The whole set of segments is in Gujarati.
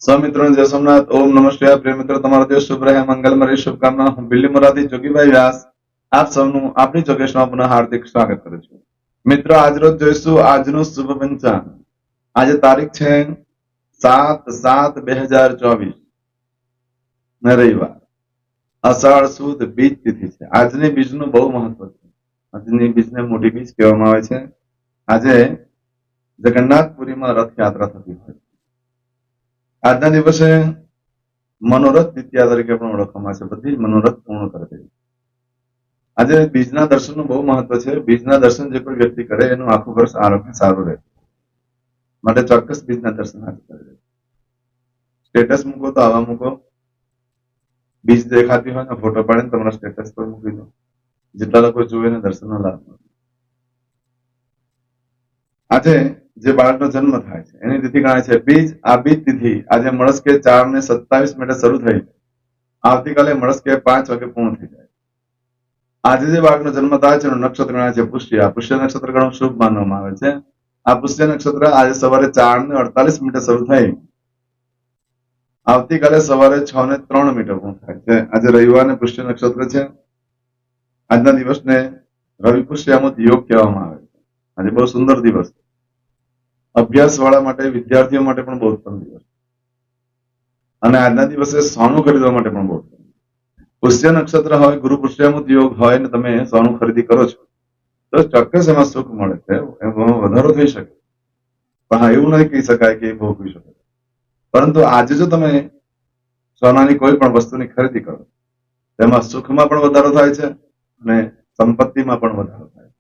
સ્વામિત્રોને જય સોમનાથ. ઓમ નમઃ શિવાય. પ્રિય મિત્રો, તમારો દિવસ શુભ રહે, મંગલમય રહે. શુભકામના. હું બિલ્લી મોરાથી જોગીભાઈ વ્યાસ આપ સૌનું આપણી ચોકેશમાં પુનઃ હાર્દિક સ્વાગત કરું છું. મિત્રો, આજરોજ જોઈશું આજનું શુભ પંચાંગ. આજે તારીખ છે 7/7/2024 ને રવિવાર, અષાઢ સુદ બીજ તિથિ છે. આજની બીજનું બહુ મહત્વ છે. આજની બીજને મોટી બીજ કહેવામાં આવે છે. આજે જગન્નાથપુરીમાં રથયાત્રા થતી હોય. આજના દિવસે મનોરથ દ્વિતીયા તરીકે પણ ઓળખવામાં આવે છે. બધી જ મનોરથ પૂર્ણ કરે છે. આજે બીજના દર્શનનું બહુ મહત્વ છે. બીજના દર્શન જે કોઈ વ્યક્તિ કરે એનું આખું વર્ષ આરોગ્ય સારું રહે, માટે ચોક્કસ બીજના દર્શન આજે કરે. સ્ટેટસ મૂકો તો આવા મૂકો, બીજ દેખાતી હોય ને ફોટો પાડીને તમારા સ્ટેટસ પર મૂકી દો, જેટલા લોકો જોવે ને દર્શનનો લાભ મળે. આજે જે બાળકનો જન્મ થાય છે એની તિથિ ગણાય છે બીજ. આ બીજ તિથિ આજે મળસ્કે 4:27 શરૂ થઈ, આવતીકાલે મળસ્કે 5 વાગે પૂર્ણ થઈ જાય. આજે જે બાળકનો જન્મ થાય છે એનું નક્ષત્ર ગણાય છે પુષ્ય. આ પુષ્ય નક્ષત્ર ઘણું શુભ માનવામાં આવે છે. આ પુષ્ય નક્ષત્ર આજે સવારે 4:48 શરૂ થઈ, આવતીકાલે સવારે 6:03 પૂર્ણ થાય છે. આજે રવિવારને પુષ્ય નક્ષત્ર છે. આજના દિવસને રવિ પુષ્યામુત યોગ કહેવામાં આવે છે. આજે બહુ સુંદર દિવસ, અભ્યાસ વાળા માટે, વિદ્યાર્થીઓ માટે પણ બહુ ઉત્તમ દિવસ, અને આજના દિવસે સોનું ખરીદવા માટે પણ બહુ ઉત્તમ. પુષ્ય નક્ષત્ર હોય, ગુરુ પુષ્યામુત યોગ હોય ને તમે સોનું ખરીદી કરો છો તો ચોક્કસ એમાં સુખ મળે છે, એમાં વધારો થઈ શકે. પણ હા, એવું નહીં કહી શકાય કે એ ભોગવી શકે. પરંતુ આજે જો તમે સોનાની કોઈ પણ વસ્તુની ખરીદી કરો તેમાં સુખમાં પણ વધારો થાય છે અને સંપત્તિમાં પણ વધારો થાય છે.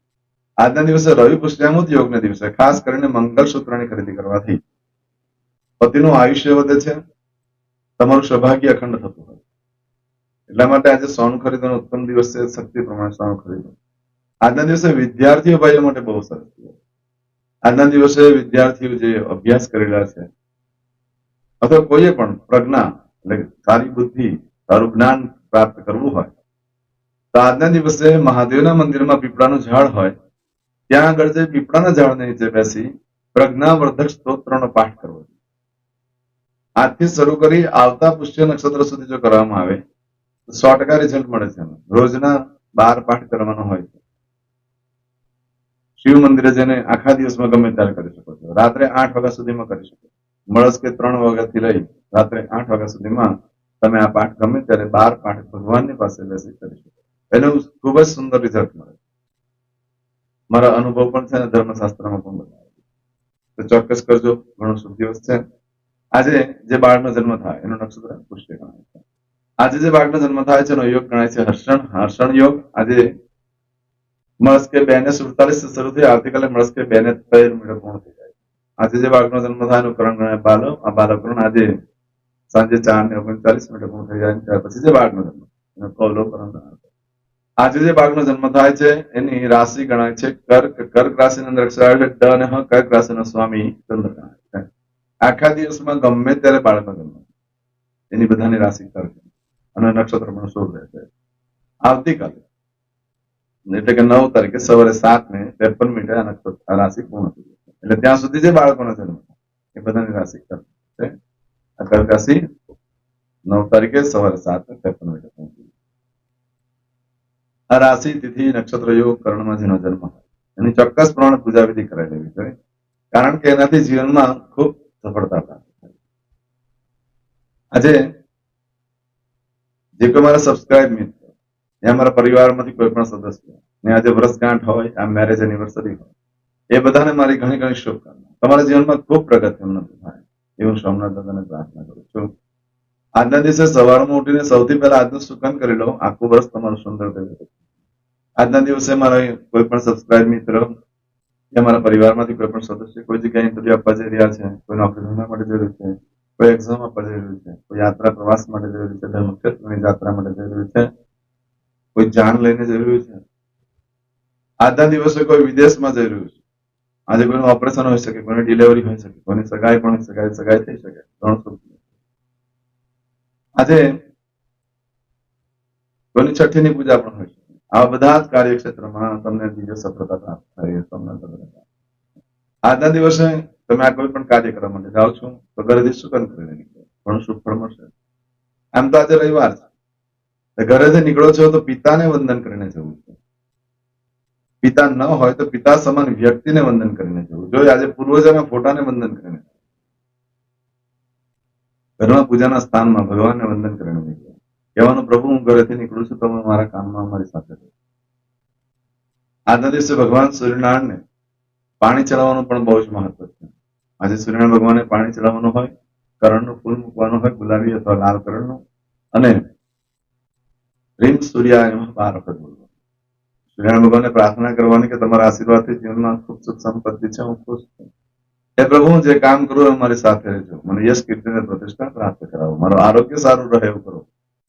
આજના દિવસે રવિ પુષ્યામુત યોગના દિવસે ખાસ કરીને મંગળસૂત્રની ખરીદી કરવાથી પતિનું આયુષ્ય વધે છે, તમારું સૌભાગ્ય અખંડ થતું હોય. એટલા માટે આજે સોનું ખરીદવાનો ઉત્તમ દિવસ છે. શક્તિ પ્રમાણે સોનું ખરીદો. આજના દિવસે વિદ્યાર્થીઓ ભાઈઓ માટે બહુ સરસ દિવસ. આજના દિવસે વિદ્યાર્થીઓ જે અભ્યાસ કરેલા છે અથવા કોઈએ પણ પ્રજ્ઞા એટલે સારી બુદ્ધિ, સારું જ્ઞાન પ્રાપ્ત કરવું હોય તો આજના દિવસે મહાદેવના મંદિરમાં પીપળાનું ઝાડ હોય ત્યાં આગળ જે પીપળાના ઝાડની નીચે બેસી પ્રજ્ઞાવર્ધક સ્તોત્રનો પાઠ કરવો. આજથી શરૂ કરી આવતા પુષ્ય નક્ષત્ર સુધી જો કરવામાં આવે તો 100% રિઝલ્ટ મળે છે. રોજના 12 પાઠ કરવાનો હોય છે. શિવ મંદિરે જઈને આખા દિવસમાં ગમે ત્યારે કરી શકો છો. રાત્રે 8 વાગ્યા સુધીમાં કરી શકો. મળસ્કે 3 વાગ્યાથી લઈ રાત્રે 8 વાગ્યા સુધીમાં તમે આ પાઠ ગમે ત્યારે 12 પાઠ ભગવાનની પાસે બેસી કરી શકો. એનું ખૂબ જ સુંદર રિઝલ્ટ મળે. મારા અનુભવ પણ છે અને ધર્મશાસ્ત્રમાં પણ બતાવે છે. તો ચોક્કસ કરજો. ઘણો શુભ દિવસ છે. આજે જે બાળકનો જન્મ થાય એનું નક્ષત્ર પુષ્ય ગણાય છે. આજે જે બાળકનો જન્મ થાય છે એનો યોગ ગણાય છે હર્ષણ યોગ. આજે મળસ્કે 2:47 શરૂ થઈ, આવતીકાલે મળસ્કે 2:13 પૂર્ણ થઈ જાય. આજે જે બાળકનો જન્મ થાય એનું કરણ ગણાય બાલો. આ બાલકરણ આજે સાંજે 4:39 પૂર્ણ થઈ જાય. ત્યાર પછી જે બાળકનો જન્મ એનો કૌલો કરણ ગણાય. આજે જે બાળકનો જન્મ થાય છે એની રાશિ ગણાય છે કર્ક. કર્ક રાશિની અંદર અક્ષર ડ અને હ. કર્ક રાશિનો સ્વામી ચંદ્ર ગણાય છે. આખા દિવસમાં ગમે ત્યારે બાળકનો જન્મ, એની બધાની રાશિ કર્ક અને નક્ષત્ર પણ શુભ રહેશે. આવતીકાલે એટલે કે 9 તારીખે સવારે 7:53 આ નક્ષત્ર રાશિ પૂર્ણ થઈ જશે. એટલે ત્યાં સુધી જે બાળકોનો જન્મ એ બધાની રાશિ કર્ક છે. આ કર્ક રાશિ 9 તારીખે સવારે 7:53 પહોંચી. આ રાશિ તિથિ નક્ષત્ર યોગ કરણમાં જેનો જન્મ હોય એની ચોક્કસ પ્રમાણે પૂજા વિધિ કરાવી લેવી જોઈએ, કારણ કે એનાથી જીવનમાં ખૂબ સફળતા પ્રાપ્ત થાય. આજે જે કોઈ મારા સબસ્ક્રાઇબ મિત્રો યા મારા પરિવારમાંથી કોઈ પણ સદસ્ય ને આજે વર્ષગાંઠ હોય, આ મેરેજ એનિવર્સરી હોય, એ બધાને મારી ઘણી ઘણી શુભકામના. તમારા જીવનમાં ખૂબ પ્રગતિ ઉન્નતિ થાય એવું સોમનાથ દાદાને પ્રાર્થના કરું છું. આજના દિવસે સવારમાં ઉઠીને સૌથી પહેલા આજનું સુકન કરી લો. આખું વર્ષ તમારું સુંદર થયું. આજના દિવસે મારા કોઈ પણ સબસ્ક્રાઇબ મિત્ર કે મારા પરિવારમાંથી કોઈ પણ સદસ્ય કોઈ જગ્યાએ ઇન્ટરવ્યુ આપવા જઈ રહ્યા છે, કોઈ નોકરી ધંધા માટે જઈ રહ્યું છે, કોઈ એક્ઝામ આપવા જઈ રહ્યું છે, કોઈ યાત્રા પ્રવાસ માટે જઈ રહ્યું છે, ધર્મક્ષેત્રની યાત્રા માટે જઈ રહ્યું છે, કોઈ જાન લઈને જઈ રહ્યું છે, આજના દિવસે કોઈ વિદેશમાં જઈ રહ્યું છે. આજે કોઈનું ઓપરેશન હોઈ શકે, કોઈની ડિલિવરી હોઈ શકે, કોઈની સગાઈ પણ હોઈ શકે, સગાઈ થઈ શકે. આજે કોઈની છઠ્ઠીની પૂજા પણ હોય છે. આવા બધા જ કાર્યક્ષેત્રમાં તમને દિવ્ય સફળતા પ્રાપ્ત થાય. આજના દિવસે તમે આ કોઈ પણ કાર્ય કરવા માટે જાઓ છો તો ઘરેથી સુકન કરીને નીકળો. ઘણું સુખ ફળ મળશે. આમ તો આજે રવિવાર છે, ઘરેથી નીકળો છો તો પિતાને વંદન કરીને જવું છે. પિતા ન હોય તો પિતા સમાન વ્યક્તિને વંદન કરીને જવું. જો આજે પૂર્વજોના ફોટાને વંદન કરીને, ઘરમાં પૂજાના સ્થાનમાં ભગવાનને વંદન કરીને નીકળ્યા. કહેવાનું, પ્રભુ હું ઘરેથી નીકળું છું, તમે મારા કામમાં અમારી સાથે રહો. આજના દિવસે ભગવાન સૂર્યનારાયણને પાણી ચડાવવાનું પણ બહુ જ મહત્વ છે. આજે સૂર્યનારાયણ ભગવાનને પાણી ચડાવવાનું હોય, કરણનું ફૂલ મૂકવાનું હોય, ગુલાબી અથવા લાલ કરણનું, અને રીમ સૂર્યાય નમઃ 12 વખત બોલવાનું. સૂર્યનારાયણ ભગવાનને પ્રાર્થના કરવાની કે તમારા આશીર્વાદથી જીવનમાં ખૂબ સુખ સંપત્તિ છે, હું ખુશ છું. હે પ્રભુ, હું જે કામ કરું એ મારી સાથે રહેજો, મને યશ કીર્તિ અને પ્રતિષ્ઠા પ્રાપ્ત કરાવો, મારું આરોગ્ય સારું રહે એવું કરો.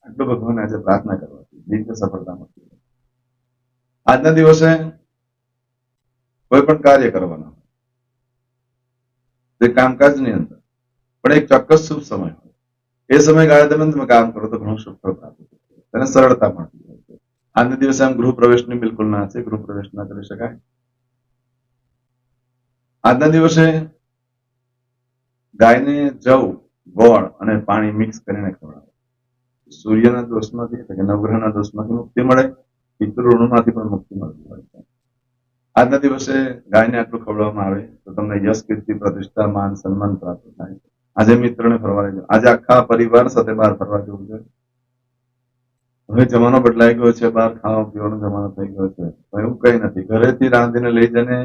આટલું ભગવાન આજે પ્રાર્થના કરવાથી દિવ્ય સફળતા મળતી. આજના દિવસે કોઈ પણ કાર્ય કરવાના, જે કામકાજની અંદર પણ એક ચોક્કસ શુભ સમય હોય, એ સમયગાળા દરમિયાન તમે કામ કરો તો ઘણું શુભ ફળ પ્રાપ્ત થશે, તેને સરળતા મળતી હોય છે. આજના દિવસે આમ ગૃહ પ્રવેશની બિલકુલ ના છે, ગૃહ પ્રવેશ ના કરી શકાય. આજના દિવસે ગાયને જવ, ગોળ અને પાણી મિક્સ કરીને ખવડાવો. સૂર્યના દોષમાંથી એટલે કે નવગ્રહના દોષમાંથી મુક્તિ મળે, પિતૃ ઋણમાંથી પણ મુક્તિ મળતી હોય છે. આજના દિવસે ગાયને આટલું ખવડાવવામાં આવે તો તમને યશ કીર્તિ પ્રતિષ્ઠા માન સન્માન પ્રાપ્ત થાય છે. આજે મિત્રોને ફરવા લઈ જાઓ, આજે આખા પરિવાર સાથે બહાર ફરવા જવું છે. હવે જમાનો બદલાઈ ગયો છે, બહાર ખાવા પીવાનો જમાનો થઈ ગયો છે. એવું કઈ નથી, ઘરેથી રાંધીને લઈ જઈને,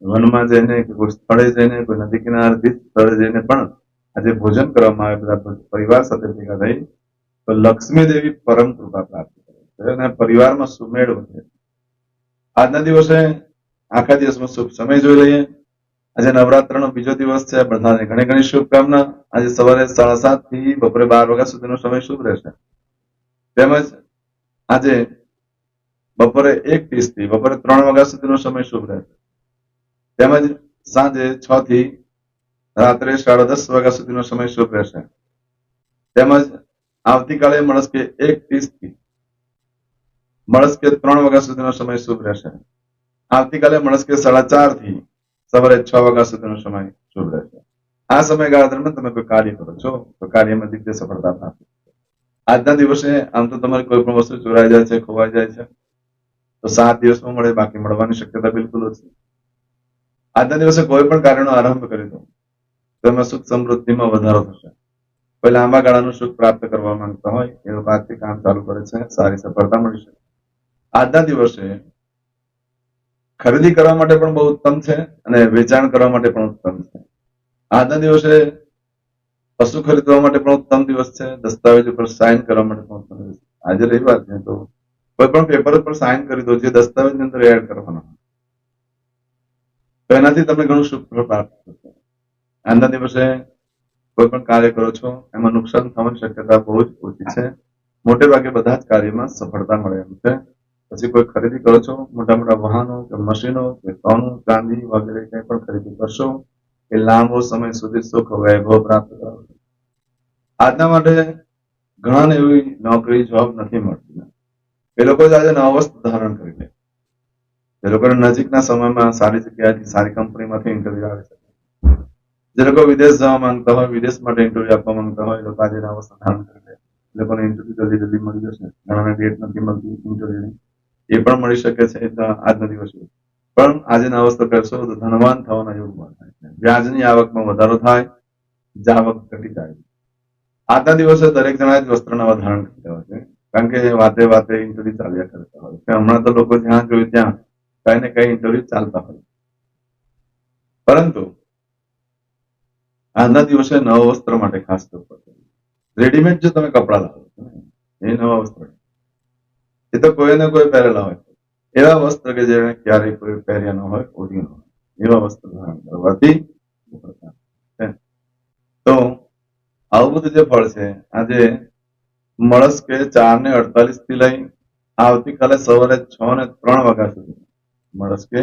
વનમાં જઈને, કે કોઈ સ્થળે જઈને, કોઈ નદી કિનારેથી સ્થળે જઈને પણ આજે ભોજન કરવામાં આવે, બધા પરિવાર સાથે ભેગા થઈ તો લક્ષ્મી દેવી પરમ કૃપા પ્રાપ્ત કરે છે અને પરિવારમાં સુમેળ વધે. આજના દિવસે આખા દિવસમાં શુભ સમય જોઈ લઈએ. આજે નવરાત્રનો બીજો દિવસ છે, બધાને ઘણી ઘણી શુભકામના. આજે સવારે 7:30 થી બપોરે 12 વાગ્યા સુધીનો સમય શુભ રહેશે. તેમજ આજે બપોરે 1:30 થી બપોરે 3 વાગ્યા સુધીનો સમય શુભ રહેશે. તેમજ સાંજે 6 થી રાત્રે 10:30 વાગ્યા સુધીનો સમય શુભ રહેશે. તેમજ આવતીકાલે મળસ્કે 1:30 થી મળસ્કે 3 વાગ્યા સુધીનો સમય શુભ રહેશે. આવતીકાલે મળસ્કે 4:30 થી સવારે 6 વાગ્યા સુધીનો સમય શુભ રહેશે. આ સમયગાળા દરમિયાન તમે કોઈ કાર્ય કરો છો તો કાર્યમાં દિવ્ય સફળતા પ્રાપ્ત. આજના દિવસે આમ તો તમારી કોઈ પણ વસ્તુ ચોરાઈ જાય છે, ખોવાઈ જાય છે તો 7 દિવસમાં મળે, બાકી મળવાની શક્યતા બિલકુલ ઓછી. આજના દિવસે કોઈ પણ કાર્યનો આરંભ કરી દો તો એમાં સુખ સમૃદ્ધિમાં વધારો થશે. કોઈ લાંબા ગાળાનું સુખ પ્રાપ્ત કરવા માંગતા હોય એ લોકો આજથી કામ ચાલુ કરે છે, સારી સફળતા મળી શકે. આજના દિવસે ખરીદી કરવા માટે પણ બહુ ઉત્તમ છે અને વેચાણ કરવા માટે પણ ઉત્તમ છે. આજના દિવસે પશુ ખરીદવા માટે પણ ઉત્તમ દિવસ છે, દસ્તાવેજ ઉપર સાઇન કરવા માટે પણ ઉત્તમ દિવસ છે. આજે રવિવાર છે તો કોઈ પણ પેપર ઉપર સાઇન કરી દો જે દસ્તાવેજની અંદર એડ કરવાનો, તો એનાથી તમને ઘણું શુભ ફળ પ્રાપ્ત થશે. આજના દિવસે કોઈ પણ કાર્ય કરો છો એમાં નુકસાન થવાની શક્યતા બહુ જ ઓછી છે. મોટે ભાગે બધા જ કાર્યમાં સફળતા મળે એમ છે. પછી કોઈ ખરીદી કરો છો, મોટા મોટા વાહનો કે મશીનો કે સોનું ચાંદી વગેરે કંઈ પણ ખરીદી કરશો એ લાંબો સમય સુધી સુખ વૈભવ પ્રાપ્ત કરશે. આજના માટે ઘણાને એવી નોકરી જોબ નથી મળતી, એ લોકો જ આજે નવા વસ્ત્ર ધારણ કરી લે. એ લોકોને નજીકના સમયમાં સારી જગ્યાએથી સારી કંપનીમાંથી ઇન્ટરવ્યુ આવે છે. જે લોકો વિદેશ જવા માંગતા હોય, વિદેશ માટે ઇન્ટરવ્યુ આપવા માંગતા હોય, એ લોકો આજે નવા વસ્ત્ર ધારણ કરી લે. એ લોકોને ઇન્ટરવ્યુ જલ્દી મળી જશે. ઘણાને ડેટ નથી મળતી ઇન્ટરવ્યુની, એ પણ મળી શકે છે આજના દિવસે. પણ આજે નવા વસ્ત્ર પહેરશો તો ધનવાન થવાના યોગ થાય છે. વ્યાજની આવકમાં વધારો થાય, જાવક ઘટી જાય. આજના દિવસે દરેક જણાએ જ વસ્ત્ર નવા ધારણ કરતા હોય છે, કારણ કે વાતે વાતે ઇન્ટરવ્યુ ચાલ્યા કરતા હોય છે. હમણાં તો લોકો જ્યાં જોયું ત્યાં કઈ ને કઈ ઇન્ટરવ્યુ ચાલતા હોય. પરંતુ આજના દિવસે નવા વસ્ત્ર માટે ખાસ તત્પર છે. રેડીમેડ જો તમે કપડા લાવો છો એ નવા વસ્ત્ર, એ તો કોઈને કોઈ પહેરેલા હોય, એવા વસ્ત્ર કે જેને ક્યારેય કોઈ પહેર્યા ન હોય, ઓઢી ન હોય, એવા વસ્ત્ર ધારણ કરવાથી તો આવું બધું જે ફળ છે આજે મળસ્કે 4:48 થી લઈ આવતીકાલે સવારે 6:03 વાગ્યા સુધી, મળસ્કે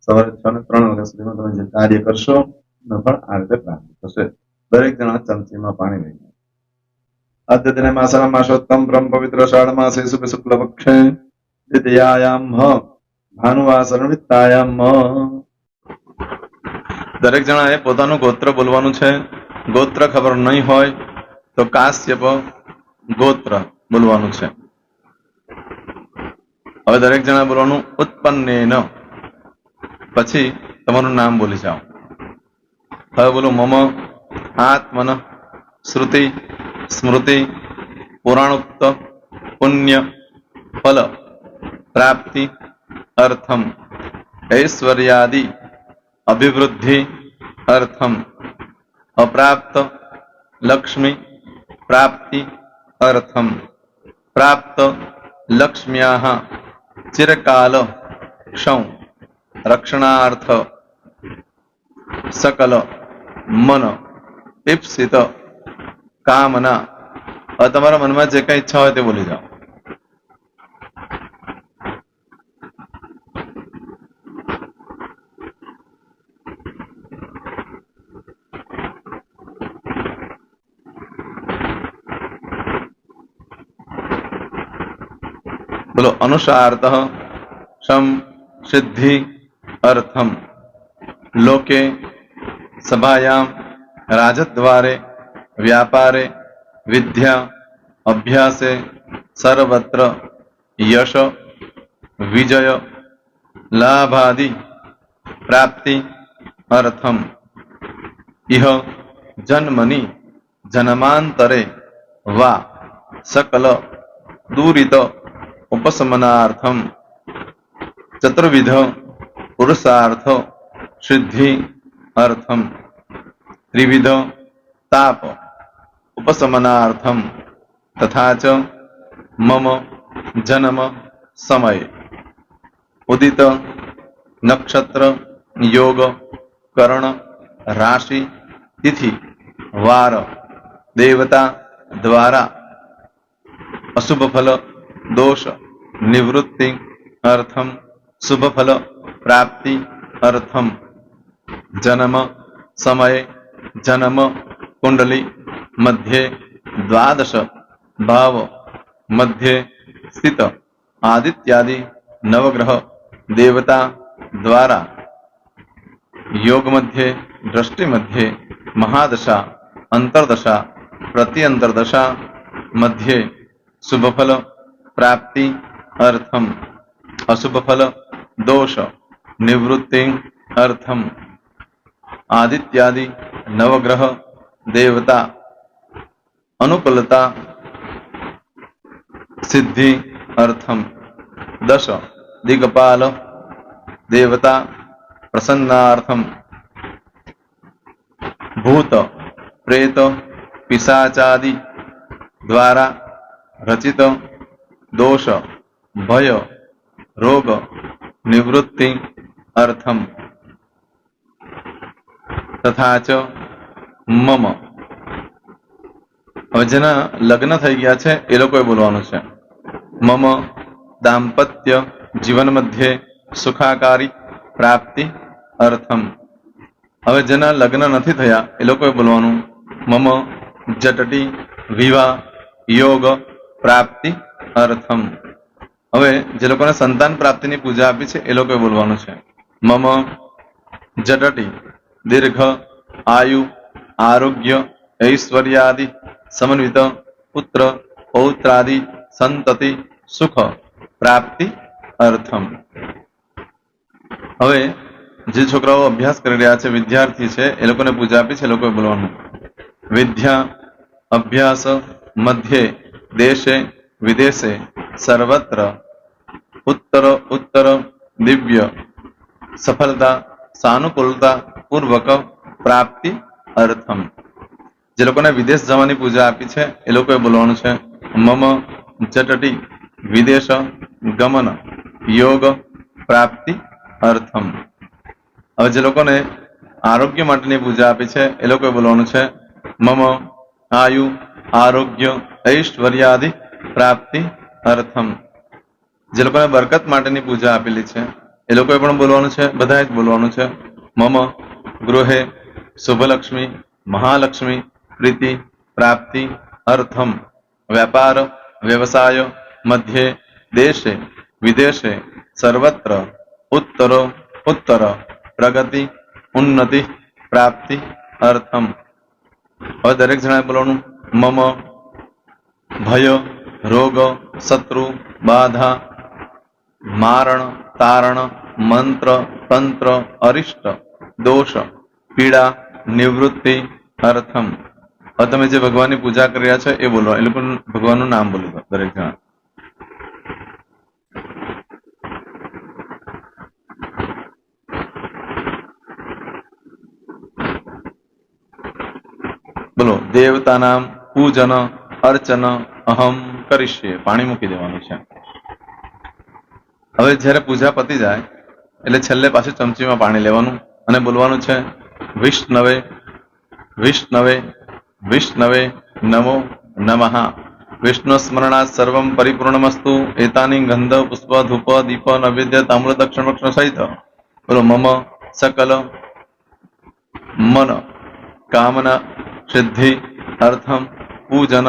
સવારે 6:03 વાગ્યા સુધીમાં તમે જે કાર્ય કરશો એનું ફળ આ રીતે પ્રાપ્ત થશે. દરેક જણા ચમચીમાં પાણી લઈને અદ્યતને માસના માસોત્તમ બ્રહ્મ પવિત્ર ષાઢ માસે શુભ શુક્લ પક્ષે દ્વિતીયાયામ ભાનુવાસરણવિત્તાયામ. દરેક જણાએ પોતાનું ગોત્ર બોલવાનું છે. ગોત્ર ખબર નહીં હોય તો કાશ્યપ ગોત્ર બોલવાનું છે. હવે દરેક જણા બોલવાનું ઉત્પન્નેન, પછી તમારું નામ બોલી જાઓ. હવે બોલો મમ આત્મન શ્રુતિ સ્મૃતિ પુરાણોક્ત પુણ્ય ફલ પ્રાપ્તિ અર્થમ ઐશ્વર્યાદિ અભિવૃદ્ધિ અર્થમ અપ્રાપ્ત લક્ષ્મી પ્રાપ્તિ અર્થમ પ્રાપ્ત લક્ષ્મ્યાહ ચિરકાલ ક્ષૌ રક્ષણાર્થ સકલ મન ઈપ્સિત કામના. હવે તમારા મનમાં જે કઈ ઈચ્છા હોય તે બોલી જાઓ. બોલો અનુસાર્થ સમ સિદ્ધિ અર્થમ લોકે સભાયામ રાજદ્વારે વ્યાપારે વિદ્યા અભ્યાસે સર્વત્ર યશ વિજય લાભાદિ પ્રાપ્તિ અર્થમ ઇહ જન્મની જન્માંતરે વા સકલ દૂરિત ઉપશમનાર્થમ ચતુર્વિધ પુરુષાર્થ સિદ્ધિ અર્થમ ત્રિવિધ તાપ ઉપશમનાર્થમ તથા ચ મમ જન્મ સમય ઉદિત નક્ષત્ર યોગ કરણ રાશિ તિથિ વાર દેવતા દ્વારા અશુભ ફલ દોષ નિવૃત્તિ અર્થમ શુભ ફલ પ્રાપ્તિ અર્થમ જન્મ સમય જન્મ કુંડલી મધ્યે દ્વાદશ ભાવ મધ્યે સ્થિત આદિત્યાદિ નવગ્રહ દેવતા દ્વારા યોગ મધ્યે દ્રષ્ટિ મધ્યે મહાદશા અંતરદશા પ્રત્યંતરદશા મધ્યે શુભ ફલ પ્રાપ્તિ અર્થમ અશુભ ફલ દોષ નિવૃત્તિ અર્થમ આદિત્યાદિ નવગ્રહ દેવતા અનુકૂલતા સિદ્ધિ અર્થમ દશ દિગપાલ દેવતા પ્રસન્નાર્થમ ભૂત પ્રેત પિશાચાદિ દ્વારા રચિત દોષ ભય રોગ નિવૃત્તિ અર્થમ તથા ચ મમ. હવે જેના લગ્ન થઈ ગયા છે એ લોકોએ બોલવાનું છે. મમ દાંપત્ય જીવન મધ્યે સુખાકારી પ્રાપ્તિ અર્થમ. હવે જેના લગ્ન નથી થયા એ લોકોએ બોલવાનું મમ જટટી વિવાહ યોગ પ્રાપ્તિ અર્થમ. હવે જે લોકોને સંતાન પ્રાપ્તિની પૂજા આપી છે એ લોકોએ બોલવાનું છે મમ જટટી દીર્ઘ આયુ આરોગ્ય ઐશ્વર્યાદિ સમન્વિત પુત્ર પૌત્રાદિ સંતતિ સુખ પ્રાપ્તિ અર્થમ. હવે જે છોકરાઓ અભ્યાસ કરી રહ્યા છે વિદ્યાર્થી છે એ લોકોને પૂજા આપી છે એ લોકોએ બોલવાનું વિદ્યા અભ્યાસ મધ્યે દેશે વિદેશે સર્વત્ર ઉત્તર ઉત્તર દિવ્ય સફળતા સાનુકૂળતા પૂર્વક પ્રાપ્તિ અર્થમ. જે લોકોને વિદેશ જવાની પૂજા આપી છે એ લોકોએ બોલવાનું છે મમ જટટી વિદેશ ગમન યોગ પ્રાપ્તિ અર્થમ. હવે જે લોકોને આરોગ્ય માટેની પૂજા આપી છે એ લોકોએ બોલવાનું છે મમ આયુ આરોગ્ય ઐશ્વર્યાદિ પ્રાપ્તિ અર્થમ. જે લોકોને બરકત માટેની પૂજા આપેલી છે એ લોકોએ પણ બોલવાનું છે, બધાએ જ બોલવાનું છે મમ ગૃહે શુભલક્ષ્મી મહાલક્ષ્મી પ્રીતિ પ્રાપ્તિ અર્થમ વ્યાપાર વ્યવસાય મધ્યે દેશે વિદેશે સર્વત્ર ઉત્તરો ઉત્તર પ્રગતિ ઉન્નતિ પ્રાપ્તિ અર્થમ. હવે દરેક જણાએ બોલવાનું મમ ભય રોગ શત્રુ બાધા મારણ તારણ મંત્ર તંત્ર અરિષ્ટ દોષ પીડા નિવૃત્તિ અર્થમ. હવે તમે જે ભગવાનની પૂજા કરી રહ્યા છો એ બોલો, એ લોકો ભગવાનનું નામ બોલો દરેક જણા. બોલો દેવતાનામ પૂજન અર્ચન અહમ કરીશ્યે. પાણી મૂકી દેવાનું છે. હવે જ્યારે પૂજા પતી જાય એટલે છેલ્લે પાછું ચમચીમાં પાણી લેવાનું અને બોલવાનું છે વિષ્ણવે વિષ્ણવે વિષ્ણવે નમો નમઃ. વિષ્ણુ સ્મરણાત સર્વમ પરિપૂર્ણમસ્તુ. એતાની ગંધ પુષ્પ ધૂપ દીપ નૈવેદ્ય તામ્ર દક્ષિણ વક્ષણ સહિત બોલો મમ સકલ મન કામના સિદ્ધિ અર્થમ પૂજન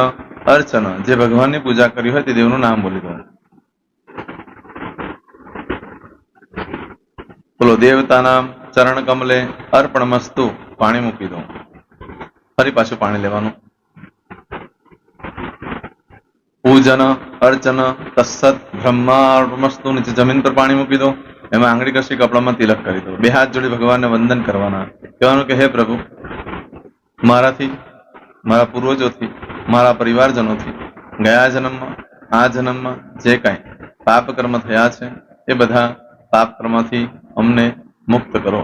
અર્ચન. જે ભગવાનની પૂજા કરી હોય તે દેવનું નામ બોલી દો. બોલો દેવતાના ચરણ કમલે અર્પણમસ્તુ. પાણી મૂકી દો. ફરી પાછું પાણી લેવાનું. પૂજન અર્ચન તત્સત બ્રહ્માર્પણમસ્તુ. નીચે જમીન પર પાણી મૂકી દો. એમાં આંગળી કસી કપડામાં તિલક કરી દો. બે હાથ જોડી ભગવાનને વંદન કરવાના. કહેવાનું કે હે પ્રભુ, મારાથી, મારા પૂર્વજોથી, મારા પરિવારજનોથી ગયા જન્મમાં આ જન્મમાં જે કાંઈ પાપ કર્મ થયા છે એ બધા પાપ કર્મથી અમને મુક્ત કરો.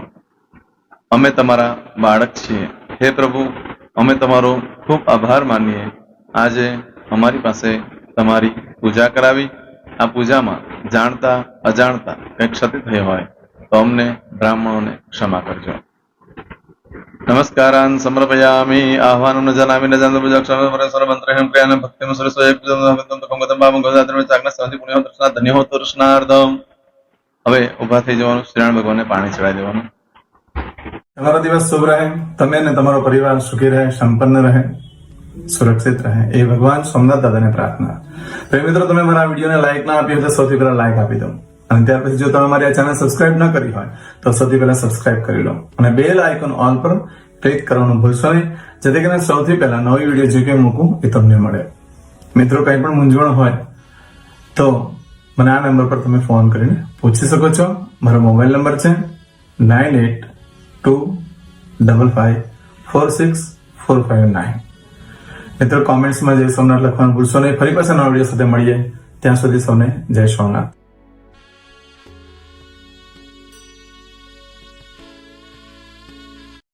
અમે તમારા બાળક છીએ. હે પ્રભુ, અમે તમારો ખૂબ આભાર માનીએ. આજે અમારી પાસે તમારી પૂજા કરાવી. આ પૂજામાં જાણતા અજાણતા કંઈ ક્ષતિ થઈ હોય તો અમને બ્રાહ્મણોને ક્ષમા કરજો. નમસ્કારાન સમર્પયામિ. આહ્વાનમ ન જનામિ ન જાનતો પૂજાક્ષર મંત્રહેમ ક્રિયાન ભક્તિમ સરસ્વય કંગતમ બામ ગોદાત્રમ ચાગ્ન સંધિ પુણ્ય દર્શના ધન્ય હો દર્શનાર્થમ. હવે ઉભા થઈ જવાનું. શ્રીનારાયણ ભગવાનને પાણી ચડાવી દેવાનું. તમારો દિવસ શુભ રહે. તમે અને તમારો પરિવાર સુખી રહે, સંપન્ન રહે, સુરક્ષિત રહે એ ભગવાન સોમનાથ દાદાને પ્રાર્થના. પ્રિય મિત્રો, તમે મારા વિડીયોને લાઈક ના આપી હોય તો સૌથી પહેલા લાઈક આપી દો. અને ત્યાર પછી જો તમે મારી આ ચેનલ સબસ્ક્રાઇબ ન કરી હોય તો સૌથી પહેલા સબસ્ક્રાઇબ કરી લો અને બેલ આઇકોન ઓલ પર ક્લિક કરવાનું ભૂલશો નહીં, જેથી કરીને સૌથી પહેલા નવી વિડીયો જે કંઈ મૂકું એ તમને મળે. મિત્રો, કંઈ પણ મૂંઝવણ હોય તો મને આ નંબર પર તમે ફોન કરીને પૂછી શકો છો. મારો મોબાઈલ નંબર છે 9825546459. મિત્રો, કોમેન્ટ્સમાં જય સોમનાથ લખવાનું ભૂલશો નહીં. ફરી પાછા નવા વિડીયો સાથે મળીએ. ત્યાં સુધી સૌને જય સોમનાથ.